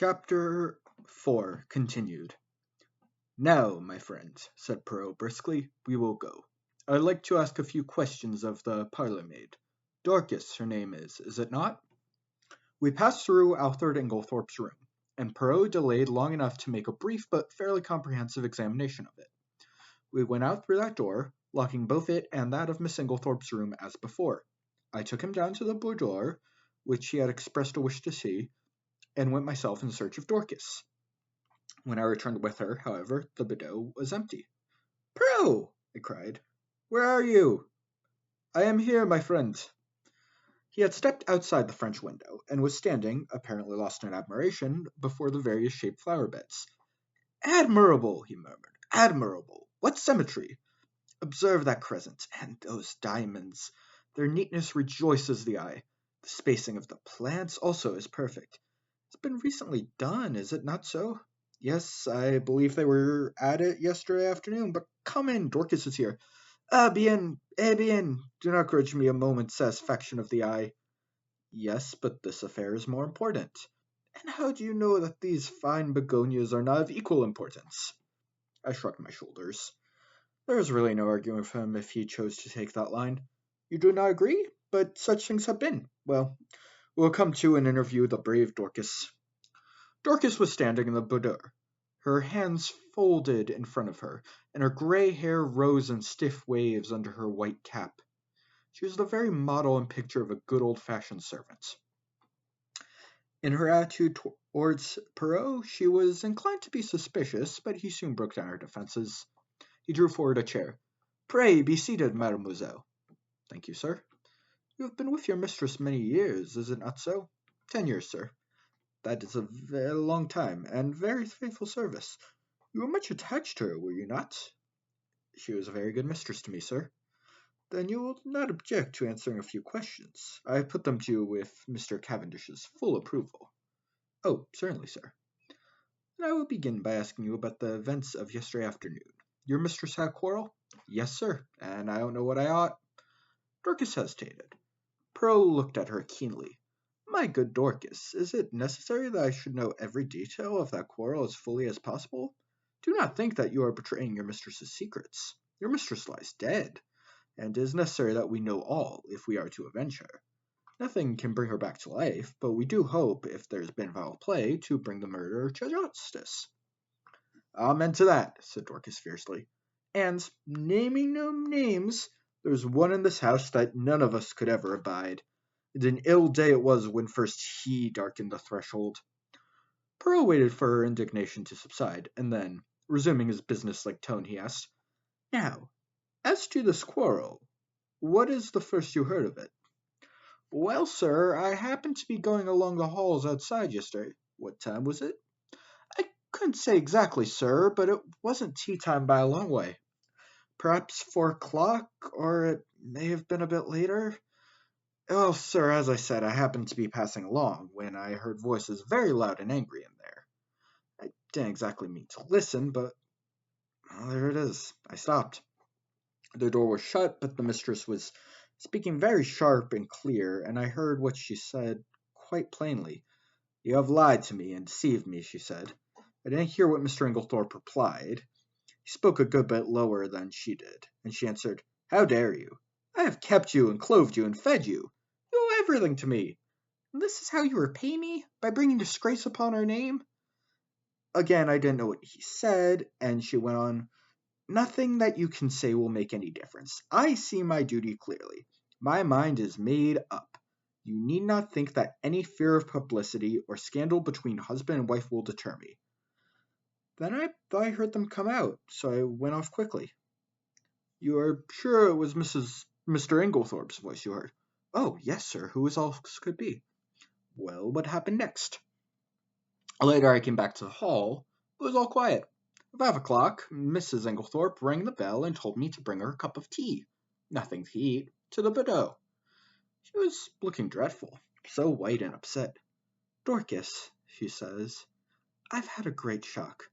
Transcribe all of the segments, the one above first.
Chapter 4 continued. Now, my friends, said Perrault briskly, we will go. I'd like to ask a few questions of the parlour-maid. Dorcas, her name is it not? We passed through Alfred Inglethorpe's room, and Perrault delayed long enough to make a brief but fairly comprehensive examination of it. We went out through that door, locking both it and that of Miss Inglethorpe's room as before. I took him down to the boudoir, which he had expressed a wish to see, and went myself in search of Dorcas. When I returned with her, however, the boudoir was empty. "Perrault!" I cried. "Where are you?" "I am here, my friend." He had stepped outside the French window, and was standing, apparently lost in admiration, before the various shaped flower beds. "Admirable!" he murmured. "Admirable! What symmetry! Observe that crescent, and those diamonds. Their neatness rejoices the eye. The spacing of the plants also is perfect. It's been recently done, is it not so? Yes, I believe they were at it yesterday afternoon, but come in, Dorcas is here. Ah, bien, bien, do not grudge me a moment's satisfaction of the eye. Yes, but this affair is more important. And how do you know that these fine begonias are not of equal importance? I shrugged my shoulders. There was really no arguing with him if he chose to take that line. You do not agree? But such things have been. Well, we'll come to and interview the brave Dorcas. Dorcas was standing in the boudoir, her hands folded in front of her, and her grey hair rose in stiff waves under her white cap. She was the very model and picture of a good old-fashioned servant. In her attitude towards Perrault, she was inclined to be suspicious, but he soon broke down her defences. He drew forward a chair. "Pray be seated, mademoiselle." "Thank you, sir." "You have been with your mistress many years, is it not so?" 10 years, sir." "That is a very long time, and very faithful service. You were much attached to her, were you not?" "She was a very good mistress to me, sir." "Then you will not object to answering a few questions. I put them to you with Mr. Cavendish's full approval." "Oh, certainly, sir." "Then I will begin by asking you about the events of yesterday afternoon. Your mistress had a quarrel?" "Yes, sir, and I don't know what I ought." Dorcas hesitated. Perrault looked at her keenly. "My good Dorcas, is it necessary that I should know every detail of that quarrel as fully as possible? Do not think that you are betraying your mistress's secrets. Your mistress lies dead, and it is necessary that we know all if we are to avenge her. Nothing can bring her back to life, but we do hope, if there has been foul play, to bring the murderer to justice." "Amen to that," said Dorcas fiercely. "And, naming no names, there's one in this house that none of us could ever abide. And an ill day it was when first he darkened the threshold." Perrault waited for her indignation to subside, and then, resuming his business-like tone, he asked, "Now, as to this quarrel, what is the first you heard of it?" "Well, sir, I happened to be going along the halls outside yesterday." "What time was it?" "I couldn't say exactly, sir, but it wasn't tea time by a long way. Perhaps 4 o'clock, or it may have been a bit later. Well, sir, as I said, I happened to be passing along, when I heard voices very loud and angry in there. I didn't exactly mean to listen, but well, there it is. I stopped. The door was shut, but the mistress was speaking very sharp and clear, and I heard what she said quite plainly. 'You have lied to me and deceived me,' she said. I didn't hear what Mr. Inglethorpe replied. He spoke a good bit lower than she did, and she answered, 'How dare you? I have kept you and clothed you and fed you. You owe everything to me. And this is how you repay me? By bringing disgrace upon our name?' Again, I didn't know what he said, and she went on, 'Nothing that you can say will make any difference. I see my duty clearly. My mind is made up. You need not think that any fear of publicity or scandal between husband and wife will deter me.' Then I thought I heard them come out, so I went off quickly." "You are sure it was Mr. Inglethorpe's voice you heard?" "Oh, yes, sir. Who else could be?" "Well, what happened next?" "Later I came back to the hall. It was all quiet. At 5 o'clock, Mrs. Inglethorpe rang the bell and told me to bring her a cup of tea. Nothing to eat, to the boudoir. She was looking dreadful, so white and upset. 'Dorcas,' she says, 'I've had a great shock.'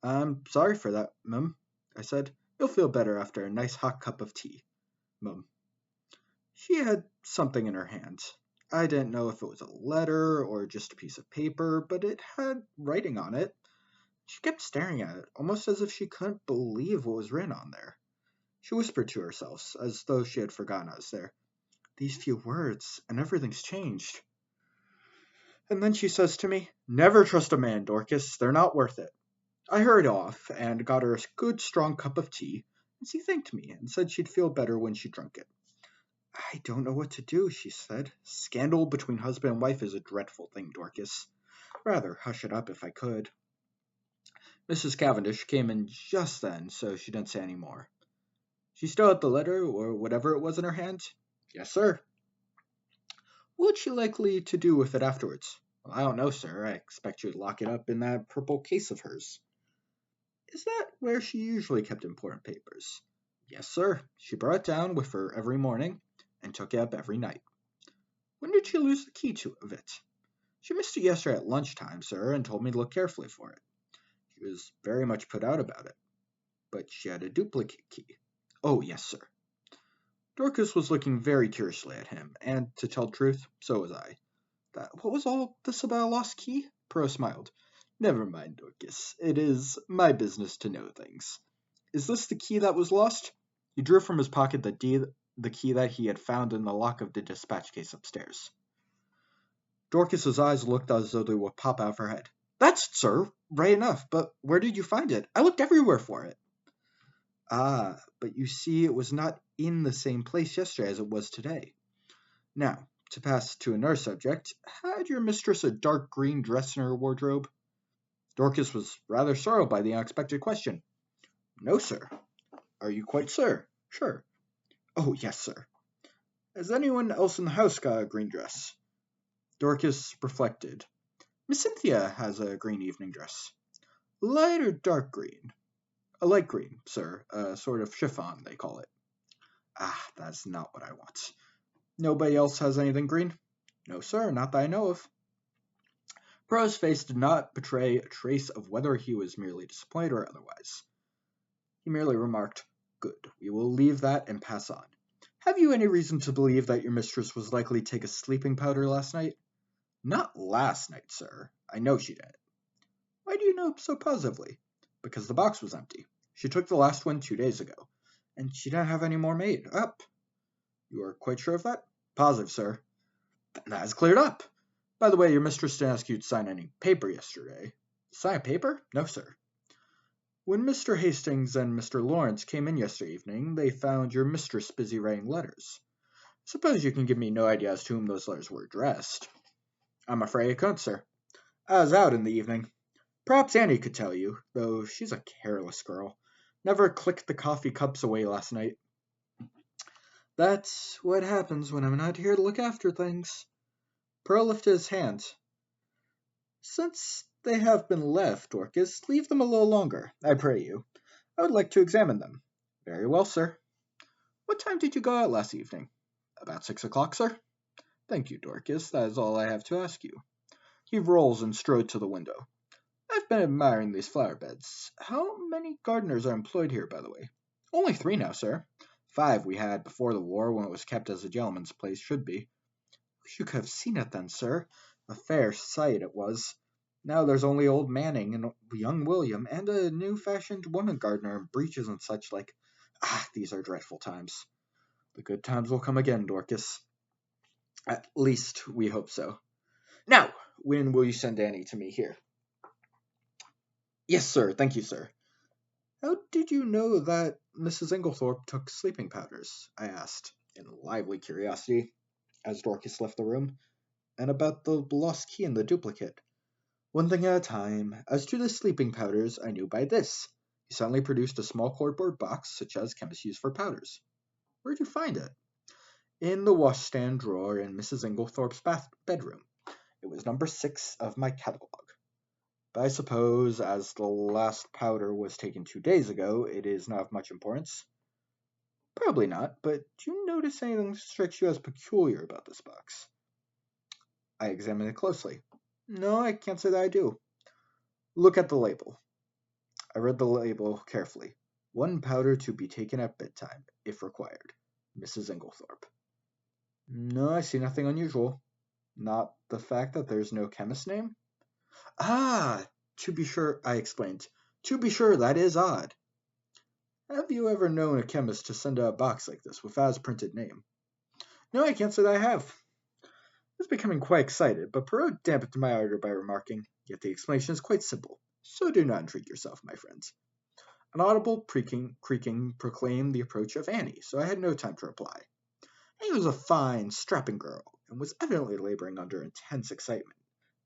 'I'm sorry for that, mum,' I said. 'You'll feel better after a nice hot cup of tea, mum.' She had something in her hand. I didn't know if it was a letter or just a piece of paper, but it had writing on it. She kept staring at it, almost as if she couldn't believe what was written on there. She whispered to herself, as though she had forgotten I was there. These few words, and everything's changed. And then she says to me, "Never trust a man, Dorcas. They're not worth it." I hurried off and got her a good strong cup of tea, and she thanked me and said she'd feel better when she drank it. "I don't know what to do," she said. "Scandal between husband and wife is a dreadful thing, Dorcas. Rather hush it up if I could." Mrs. Cavendish came in just then, so she didn't say any more. She still had the letter, or whatever it was, in her hand. "Yes, sir." "What's she likely to do with it afterwards?" "Well, I don't know, sir. I expect she'd lock it up in that purple case of hers." "Is that where she usually kept important papers?" "Yes, sir. She brought it down with her every morning, and took it up every night." "When did she lose the key of it?" "She missed it yesterday at lunchtime, sir, and told me to look carefully for it." She was very much put out about it. "But she had a duplicate key." "Oh, yes, sir." Dorcas was looking very curiously at him, and, to tell the truth, so was I. What was all this about a lost key? Perot smiled. "Never mind, Dorcas. It is my business to know things. Is this the key that was lost?" He drew from his pocket the key that he had found in the lock of the dispatch case upstairs. Dorcas's eyes looked as though they would pop out of her head. "That's it, sir, right enough, but where did you find it? I looked everywhere for it." "Ah, but you see it was not in the same place yesterday as it was today. Now, to pass to another subject, had your mistress a dark green dress in her wardrobe?" Dorcas was rather startled by the unexpected question. "No, sir." "Are you quite sure?" "Sure." "Oh, yes, sir." "Has anyone else in the house got a green dress?" Dorcas reflected. "Miss Cynthia has a green evening dress." "Light or dark green?" "A light green, sir, a sort of chiffon, they call it." "Ah, that's not what I want." "Nobody else has anything green?" "No, sir, not that I know of." Perot's face did not betray a trace of whether he was merely disappointed or otherwise. He merely remarked, "Good, we will leave that and pass on. Have you any reason to believe that your mistress was likely to take a sleeping powder last night?" "Not last night, sir. I know she didn't." "Why do you know so positively?" "Because the box was empty. She took the last one 2 days ago, and she didn't have any more made up." "You are quite sure of that?" "Positive, sir." "Then that is cleared up. By the way, your mistress didn't ask you to sign any paper yesterday." "Sign a paper? No, sir." "When Mr. Hastings and Mr. Lawrence came in yesterday evening, they found your mistress busy writing letters. Suppose you can give me no idea as to whom those letters were addressed." "I'm afraid I can't, sir. I was out in the evening. Perhaps Annie could tell you, though she's a careless girl. Never clicked the coffee cups away last night." "That's what happens when I'm not here to look after things." Pearl lifted his hand. "Since they have been left, Dorcas, leave them a little longer, I pray you. I would like to examine them." "Very well, sir." "What time did you go out last evening?" "About 6 o'clock, sir." "Thank you, Dorcas. That is all I have to ask you." He rose and strode to the window. "I've been admiring these flower beds. How many gardeners are employed here, by the way?" "Only 3 now, sir. 5 we had before the war, when it was kept as a gentleman's place should be." "Wish you could have seen it then, sir. A fair sight it was. Now there's only old Manning and young William, and a new-fashioned woman gardener in breeches and such like. Ah, these are dreadful times." "The good times will come again, Dorcas. At least, we hope so. Now, when will you send Annie to me here?" "Yes, sir. Thank you, sir." "How did you know that Mrs. Inglethorpe took sleeping powders?" I asked, in lively curiosity, as Dorcas left the room. "And about the lost key and the duplicate?" "One thing at a time. As to the sleeping powders, I knew by this." He suddenly produced a small cardboard box, such as chemists use for powders. "Where'd you find it?" "In the washstand drawer in Mrs. Inglethorpe's bedroom. It was number 6 of my catalogue. But I suppose, as the last powder was taken 2 days ago, it is not of much importance." "Probably not, but do you notice anything that strikes you as peculiar about this box?" I examined it closely. "No, I can't say that I do." "Look at the label." I read the label carefully. "One powder to be taken at bedtime, if required. Mrs. Inglethorpe." "No, I see nothing unusual." Not the fact that there's no chemist name? Ah, to be sure, I explained. To be sure, that is odd. Have you ever known a chemist to send a box like this with as printed name? No, I can't say that I have. I was becoming quite excited, but Perrault dampened my ardor by remarking, yet the explanation is quite simple, so do not intrigue yourself, my friends. An audible creaking proclaimed the approach of Annie, so I had no time to reply. Annie was a fine, strapping girl, and was evidently laboring under intense excitement,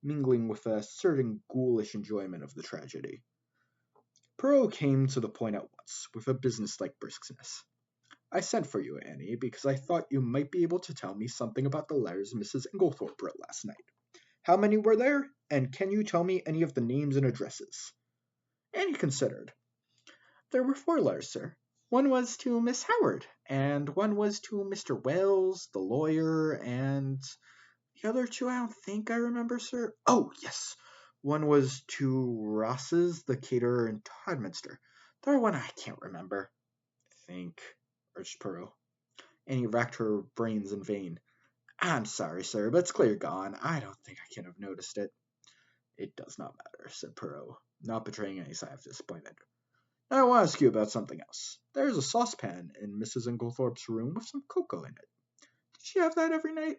mingling with a certain ghoulish enjoyment of the tragedy. Perrault came to the point at once, with a businesslike briskness. I sent for you, Annie, because I thought you might be able to tell me something about the letters Mrs. Inglethorpe wrote last night. How many were there, and can you tell me any of the names and addresses? Annie considered. There were 4 letters, sir. One was to Miss Howard, and one was to Mr. Wells, the lawyer, and the other 2 I don't think I remember, sir. Oh, yes. One was to Ross's, the caterer in Todminster. The other one I can't remember. Think, urged Perrault. Annie racked her brains in vain. I'm sorry, sir, but it's clear gone. I don't think I can have noticed it. It does not matter, said Perrault, not betraying any sign of disappointment. Now I want to ask you about something else. There is a saucepan in Mrs. Inglethorpe's room with some cocoa in it. Did she have that every night?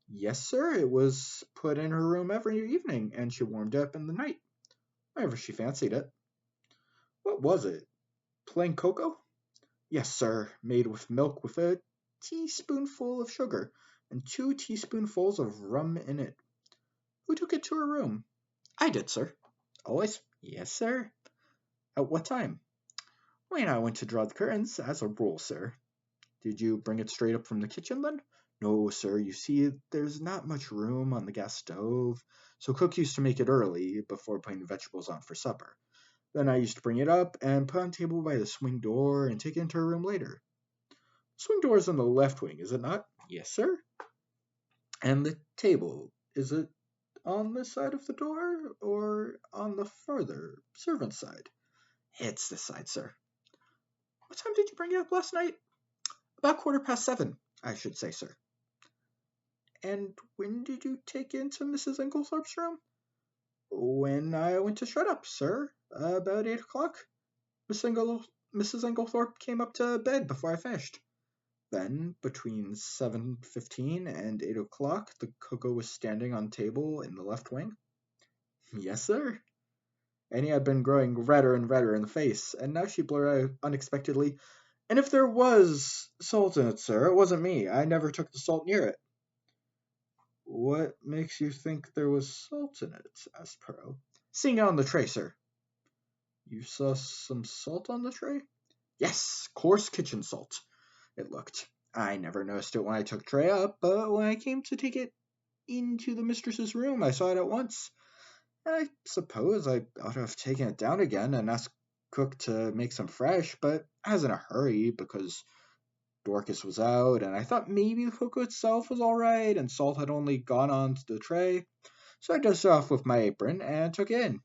Yes, sir. It was put in her room every evening, and she warmed it up in the night, whenever she fancied it. What was it? Plain cocoa? Yes, sir. Made with milk with a teaspoonful of sugar and 2 teaspoonfuls of rum in it. Who took it to her room? I did, sir. Always? Yes, sir. At what time? When I went to draw the curtains, as a rule, sir. Did you bring it straight up from the kitchen, then? No, sir. You see, there's not much room on the gas stove, so cook used to make it early, before putting the vegetables on for supper. Then I used to bring it up and put on the table by the swing door and take it into her room later. The swing door is in the left wing, is it not? Yes, sir. And the table, is it on this side of the door or on the farther servant's side? It's this side, sir. What time did you bring it up last night? About 7:15, I should say, sir. And when did you take it into Mrs. Inglethorpe's room? When I went to shut up, sir. About 8 o'clock. Mrs. Inglethorpe came up to bed before I finished. Then, between 7:15 and 8 o'clock, the cocoa was standing on the table in the left wing? Yes, sir. Annie had been growing redder and redder in the face, and now she blurted out unexpectedly, and if there was salt in it, sir, it wasn't me. I never took the salt near it. What makes you think there was salt in it? Asked Perrault. Seeing it on the tray, sir. You saw some salt on the tray? Yes, coarse kitchen salt. It looked. I never noticed it when I took tray up, but when I came to take it into the mistress's room, I saw it at once. And I suppose I ought to have taken it down again and asked cook to make some fresh, but I was in a hurry because Dorcas was out, and I thought maybe the cocoa itself was all right, and salt had only gone on to the tray. So I dusted off with my apron and took it in.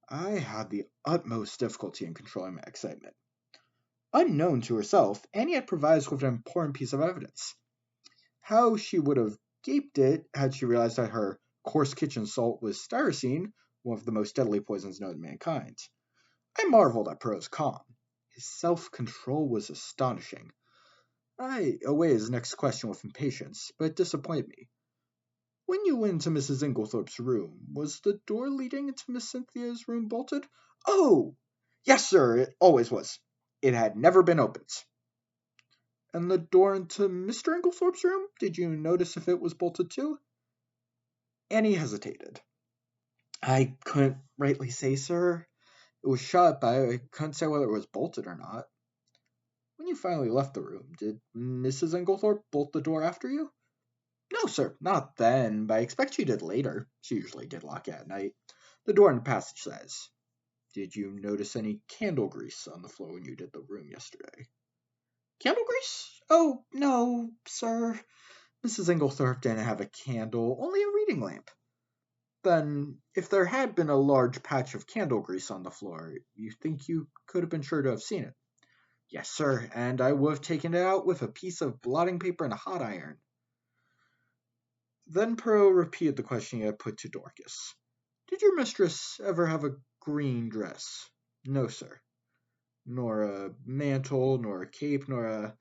I had the utmost difficulty in controlling my excitement. Unknown to herself, Annie had provided with an important piece of evidence. How she would have gaped it had she realized that her coarse kitchen salt was styrosine, one of the most deadly poisons known to mankind. I marveled at Perrault's calm. His self-control was astonishing. I awaited his next question with impatience, but it disappointed me. When you went into Mrs. Inglethorpe's room, was the door leading into Miss Cynthia's room bolted? Oh! Yes, sir, it always was. It had never been opened. And the door into Mr. Inglethorpe's room? Did you notice if it was bolted too? Annie hesitated. I couldn't rightly say, sir. It was shut, but I couldn't say whether it was bolted or not. When you finally left the room, did Mrs. Inglethorpe bolt the door after you? No, sir, not then, but I expect she did later. She usually did lock it at night. The door in the passage says. Did you notice any candle grease on the floor when you did the room yesterday? Candle grease? Oh, no, sir. Mrs. Inglethorpe didn't have a candle, only a reading lamp. Then, if there had been a large patch of candle grease on the floor, you think you could have been sure to have seen it? Yes, sir, and I would have taken it out with a piece of blotting paper and a hot iron. Then Perrault repeated the question he had put to Dorcas. Did your mistress ever have a green dress? No, sir. Nor a mantle, nor a cape, nor a,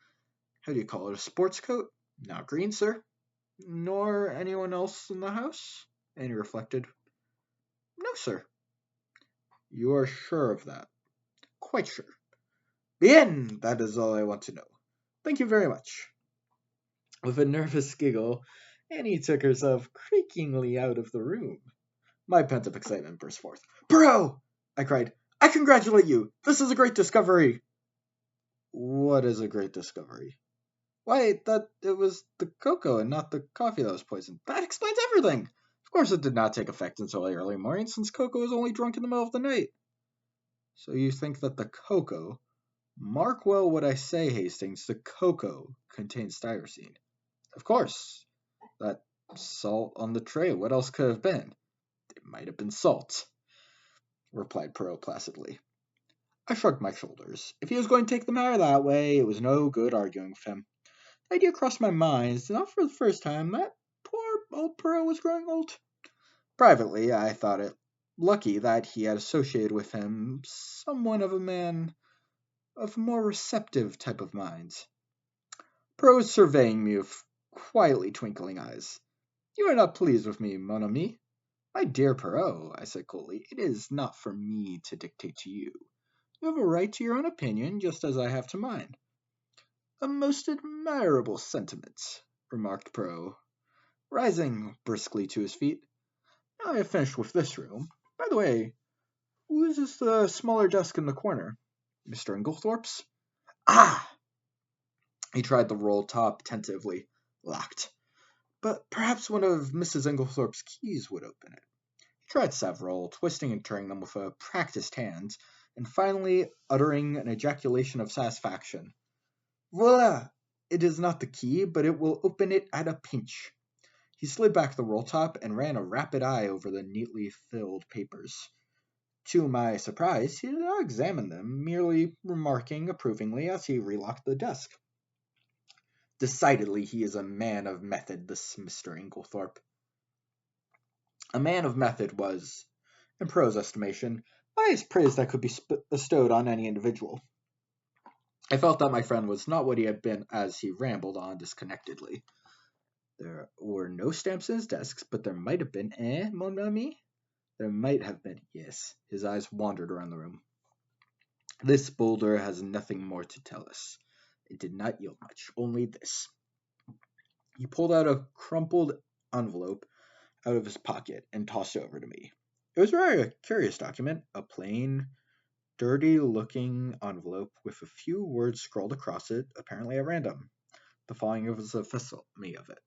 how do you call it, a sports coat? Not green, sir. Nor anyone else in the house? And he reflected. No, sir. You are sure of that? Quite sure. Bien! That is all I want to know. Thank you very much. With a nervous giggle, Annie took herself creakingly out of the room. My pent-up excitement burst forth. Bro! I cried. I congratulate you! This is a great discovery! What is a great discovery? Why, that it was the cocoa and not the coffee that was poisoned. That explains everything! Of course it did not take effect until the early morning, since cocoa was only drunk in the middle of the night. So you think that the cocoa... Mark well what I say, Hastings. The cocoa contains styrosine. Of course. That salt on the tray. What else could it have been? It might have been salt, replied Perrault placidly. I shrugged my shoulders. If he was going to take the matter that way, it was no good arguing with him. The idea crossed my mind, not for the first time, that poor old Perrault was growing old. Privately, I thought it lucky that he had associated with him someone of a man of a more receptive type of minds. Perrault was surveying me with quietly twinkling eyes. You are not pleased with me, mon ami? My dear Perrault, I said coldly, it is not for me to dictate to you. You have a right to your own opinion, just as I have to mine. A most admirable sentiment, remarked Perrault, rising briskly to his feet. Now I have finished with this room. By the way, whose is the smaller desk in the corner? Mr. Inglethorpe's? Ah! He tried the roll top tentatively. Locked. But perhaps one of Mrs. Inglethorpe's keys would open it. He tried several, twisting and turning them with a practiced hand, and finally uttering an ejaculation of satisfaction. Voila! It is not the key, but it will open it at a pinch. He slid back the roll top and ran a rapid eye over the neatly filled papers. To my surprise, he did not examine them, merely remarking approvingly as he relocked the desk. Decidedly, he is a man of method, this Mr. Inglethorpe. A man of method was, in Perrault's estimation, the highest praise that could be bestowed on any individual. I felt that my friend was not what he had been as he rambled on disconnectedly. There were no stamps in his desks, but there might have been, mon ami? There might have been, yes. His eyes wandered around the room. This boulder has nothing more to tell us. It did not yield much, only this. He pulled out a crumpled envelope out of his pocket and tossed it over to me. It was rather a curious document, a plain, dirty-looking envelope with a few words scrawled across it, apparently at random. The following was a facsimile of it.